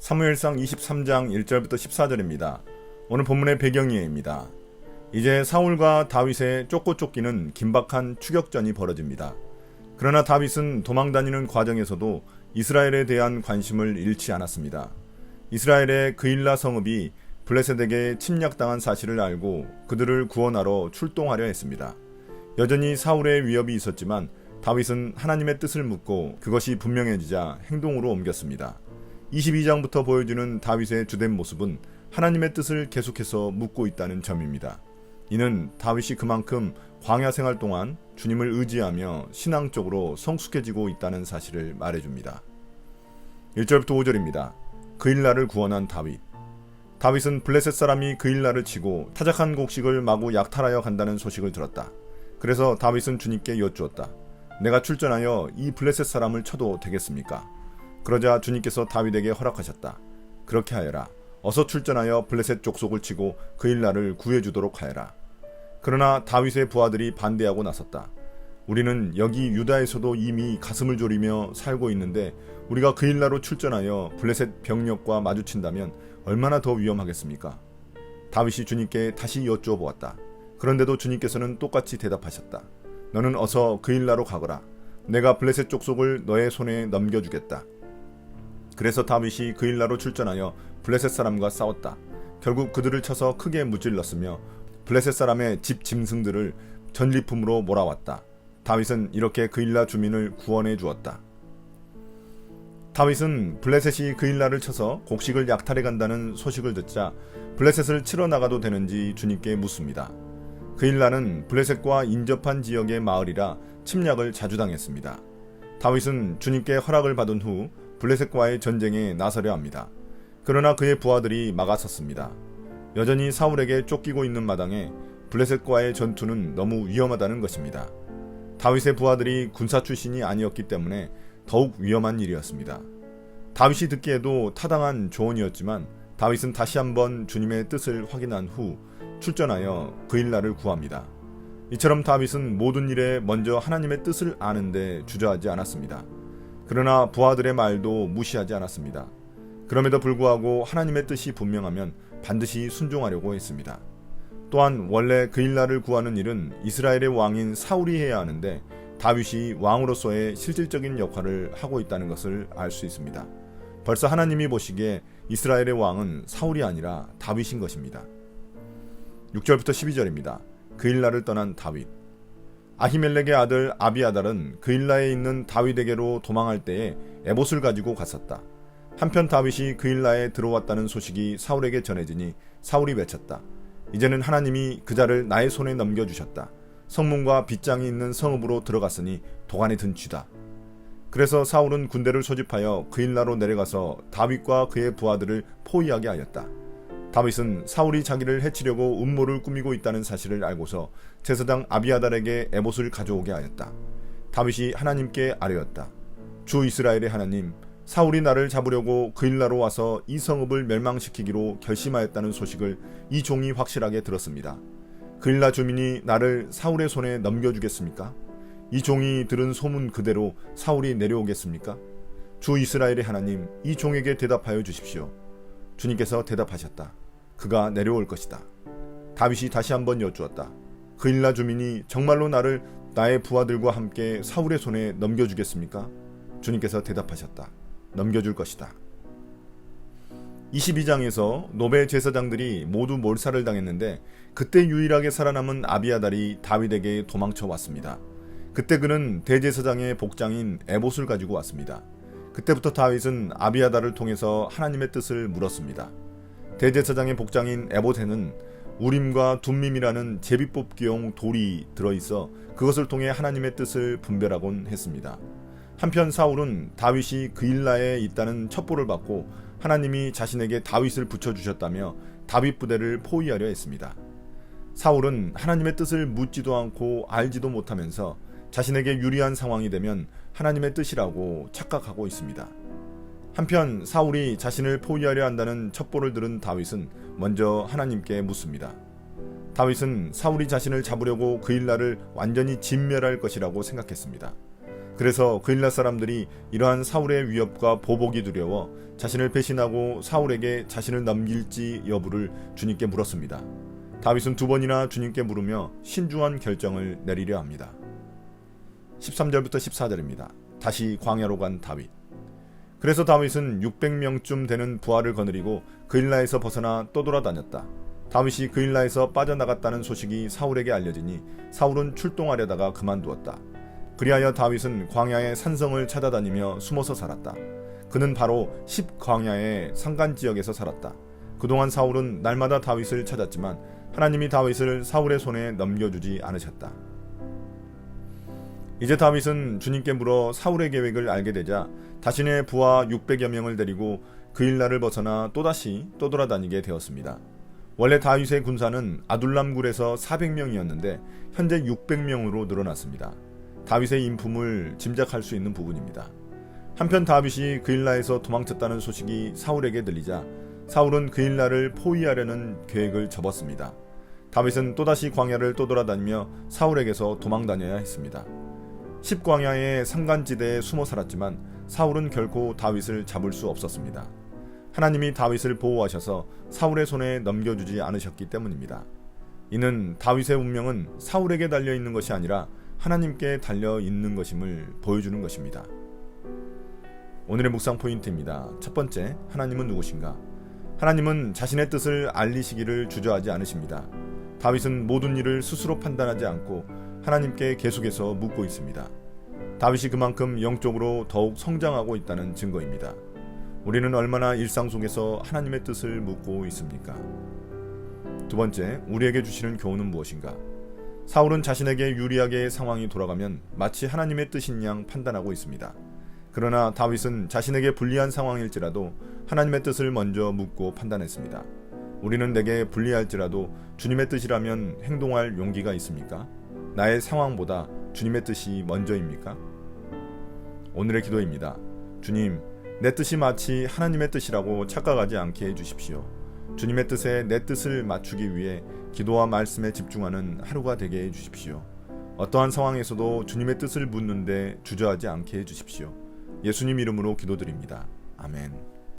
사무엘상 23장 1절부터 14절입니다. 오늘 본문의 배경이에입니다. 이제 사울과 다윗의 쫓고 쫓기는 긴박한 추격전이 벌어집니다. 그러나 다윗은 도망다니는 과정에서도 이스라엘에 대한 관심을 잃지 않았습니다. 이스라엘의 그일라 성읍이 블레셋에게 침략당한 사실을 알고 그들을 구원하러 출동하려 했습니다. 여전히 사울의 위협이 있었지만 다윗은 하나님의 뜻을 묻고 그것이 분명해지자 행동으로 옮겼습니다. 22장부터 보여주는 다윗의 주된 모습은 하나님의 뜻을 계속해서 묻고 있다는 점입니다. 이는 다윗이 그만큼 광야 생활 동안 주님을 의지하며 신앙적으로 성숙해지고 있다는 사실을 말해줍니다. 1절부터 5절입니다. 그일라를 구원한 다윗. 다윗은 블레셋 사람이 그일라를 치고 타작한 곡식을 마구 약탈하여 간다는 소식을 들었다. 그래서 다윗은 주님께 여쭈었다. 내가 출전하여 이 블레셋 사람을 쳐도 되겠습니까? 그러자 주님께서 다윗에게 허락하셨다. 그렇게 하여라. 어서 출전하여 블레셋 족속을 치고 그일라를 구해주도록 하여라. 그러나 다윗의 부하들이 반대하고 나섰다. 우리는 여기 유다에서도 이미 가슴을 졸이며 살고 있는데 우리가 그일라로 출전하여 블레셋 병력과 마주친다면 얼마나 더 위험하겠습니까? 다윗이 주님께 다시 여쭈어 보았다. 그런데도 주님께서는 똑같이 대답하셨다. 너는 어서 그일라로 가거라. 내가 블레셋 족속을 너의 손에 넘겨주겠다. 그래서 다윗이 그일라로 출전하여 블레셋 사람과 싸웠다. 결국 그들을 쳐서 크게 무찔렀으며 블레셋 사람의 집 짐승들을 전리품으로 몰아왔다. 다윗은 이렇게 그일라 주민을 구원해 주었다. 다윗은 블레셋이 그일라를 쳐서 곡식을 약탈해 간다는 소식을 듣자 블레셋을 치러 나가도 되는지 주님께 묻습니다. 그일라는 블레셋과 인접한 지역의 마을이라 침략을 자주 당했습니다. 다윗은 주님께 허락을 받은 후 블레셋과의 전쟁에 나서려 합니다. 그러나 그의 부하들이 막아섰습니다. 여전히 사울에게 쫓기고 있는 마당에 블레셋과의 전투는 너무 위험하다는 것입니다. 다윗의 부하들이 군사 출신이 아니었기 때문에 더욱 위험한 일이었습니다. 다윗이 듣기에도 타당한 조언이었지만 다윗은 다시 한번 주님의 뜻을 확인한 후 출전하여 그일라를 구합니다. 이처럼 다윗은 모든 일에 먼저 하나님의 뜻을 아는데 주저하지 않았습니다. 그러나 부하들의 말도 무시하지 않았습니다. 그럼에도 불구하고 하나님의 뜻이 분명하면 반드시 순종하려고 했습니다. 또한 원래 그일라를 구하는 일은 이스라엘의 왕인 사울이 해야 하는데 다윗이 왕으로서의 실질적인 역할을 하고 있다는 것을 알 수 있습니다. 벌써 하나님이 보시기에 이스라엘의 왕은 사울이 아니라 다윗인 것입니다. 6절부터 12절입니다. 그일라를 떠난 다윗. 아히멜렉의 아들 아비아달은 그일라에 있는 다윗에게로 도망할 때에 에봇을 가지고 갔었다. 한편 다윗이 그일라에 들어왔다는 소식이 사울에게 전해지니 사울이 외쳤다. 이제는 하나님이 그자를 나의 손에 넘겨주셨다. 성문과 빗장이 있는 성읍으로 들어갔으니 도간에 든 쥐다. 그래서 사울은 군대를 소집하여 그일라로 내려가서 다윗과 그의 부하들을 포위하게 하였다. 다윗은 사울이 자기를 해치려고 음모를 꾸미고 있다는 사실을 알고서 제사장 아비아달에게 에봇을 가져오게 하였다. 다윗이 하나님께 아뢰었다. 주 이스라엘의 하나님, 사울이 나를 잡으려고 그일라로 와서 이 성읍을 멸망시키기로 결심하였다는 소식을 이 종이 확실하게 들었습니다. 그일라 주민이 나를 사울의 손에 넘겨주겠습니까? 이 종이 들은 소문 그대로 사울이 내려오겠습니까? 주 이스라엘의 하나님, 이 종에게 대답하여 주십시오. 주님께서 대답하셨다. 그가 내려올 것이다. 다윗이 다시 한번 여쭈었다. 그일라 주민이 정말로 나를 나의 부하들과 함께 사울의 손에 넘겨주겠습니까? 주님께서 대답하셨다. 넘겨줄 것이다. 22장에서 노베 제사장들이 모두 몰살을 당했는데 그때 유일하게 살아남은 아비아달이 다윗에게 도망쳐 왔습니다. 그때 그는 대제사장의 복장인 에봇을 가지고 왔습니다. 그때부터 다윗은 아비아달을 통해서 하나님의 뜻을 물었습니다. 대제사장의 복장인 에봇에는 우림과 둠밈이라는 제비뽑기용 돌이 들어있어 그것을 통해 하나님의 뜻을 분별하곤 했습니다. 한편 사울은 다윗이 그일라에 있다는 첩보를 받고 하나님이 자신에게 다윗을 붙여주셨다며 다윗 부대를 포위하려 했습니다. 사울은 하나님의 뜻을 묻지도 않고 알지도 못하면서 자신에게 유리한 상황이 되면 하나님의 뜻이라고 착각하고 있습니다. 한편 사울이 자신을 포위하려 한다는 첩보를 들은 다윗은 먼저 하나님께 묻습니다. 다윗은 사울이 자신을 잡으려고 그일라를 완전히 진멸할 것이라고 생각했습니다. 그래서 그일라 사람들이 이러한 사울의 위협과 보복이 두려워 자신을 배신하고 사울에게 자신을 넘길지 여부를 주님께 물었습니다. 다윗은 2번이나 주님께 물으며 신중한 결정을 내리려 합니다. 13절부터 14절입니다. 다시 광야로 간 다윗. 그래서 다윗은 600명쯤 되는 부하를 거느리고 그일라에서 벗어나 떠돌아다녔다. 다윗이 그일라에서 빠져나갔다는 소식이 사울에게 알려지니 사울은 출동하려다가 그만두었다. 그리하여 다윗은 광야의 산성을 찾아다니며 숨어서 살았다. 그는 바로 10광야의 산간지역에서 살았다. 그동안 사울은 날마다 다윗을 찾았지만 하나님이 다윗을 사울의 손에 넘겨주지 않으셨다. 이제 다윗은 주님께 물어 사울의 계획을 알게 되자 자신의 부하 600여 명을 데리고 그일라를 벗어나 또다시 떠돌아다니게 되었습니다. 원래 다윗의 군사는 아둘람굴에서 400명이었는데 현재 600명으로 늘어났습니다. 다윗의 인품을 짐작할 수 있는 부분입니다. 한편 다윗이 그일라에서 도망쳤다는 소식이 사울에게 들리자 사울은 그일라를 포위하려는 계획을 접었습니다. 다윗은 또다시 광야를 떠돌아다니며 사울에게서 도망다녀야 했습니다. 10광야의 산간지대에 숨어 살았지만 사울은 결코 다윗을 잡을 수 없었습니다. 하나님이 다윗을 보호하셔서 사울의 손에 넘겨주지 않으셨기 때문입니다. 이는 다윗의 운명은 사울에게 달려있는 것이 아니라 하나님께 달려있는 것임을 보여주는 것입니다. 오늘의 묵상 포인트입니다. 첫 번째, 하나님은 누구신가? 하나님은 자신의 뜻을 알리시기를 주저하지 않으십니다. 다윗은 모든 일을 스스로 판단하지 않고 하나님께 계속해서 묻고 있습니다. 다윗이 그만큼 영적으로 더욱 성장하고 있다는 증거입니다. 우리는 얼마나 일상 속에서 하나님의 뜻을 묻고 있습니까? 두 번째, 우리에게 주시는 교훈은 무엇인가? 사울은 자신에게 유리하게 상황이 돌아가면 마치 하나님의 뜻인 양 판단하고 있습니다. 그러나 다윗은 자신에게 불리한 상황일지라도 하나님의 뜻을 먼저 묻고 판단했습니다. 우리는 내게 불리할지라도 주님의 뜻이라면 행동할 용기가 있습니까? 나의 상황보다 주님의 뜻이 먼저입니까? 오늘의 기도입니다. 주님, 내 뜻이 마치 하나님의 뜻이라고 착각하지 않게 해주십시오. 주님의 뜻에 내 뜻을 맞추기 위해 기도와 말씀에 집중하는 하루가 되게 해주십시오. 어떠한 상황에서도 주님의 뜻을 묻는데 주저하지 않게 해주십시오. 예수님 이름으로 기도드립니다. 아멘.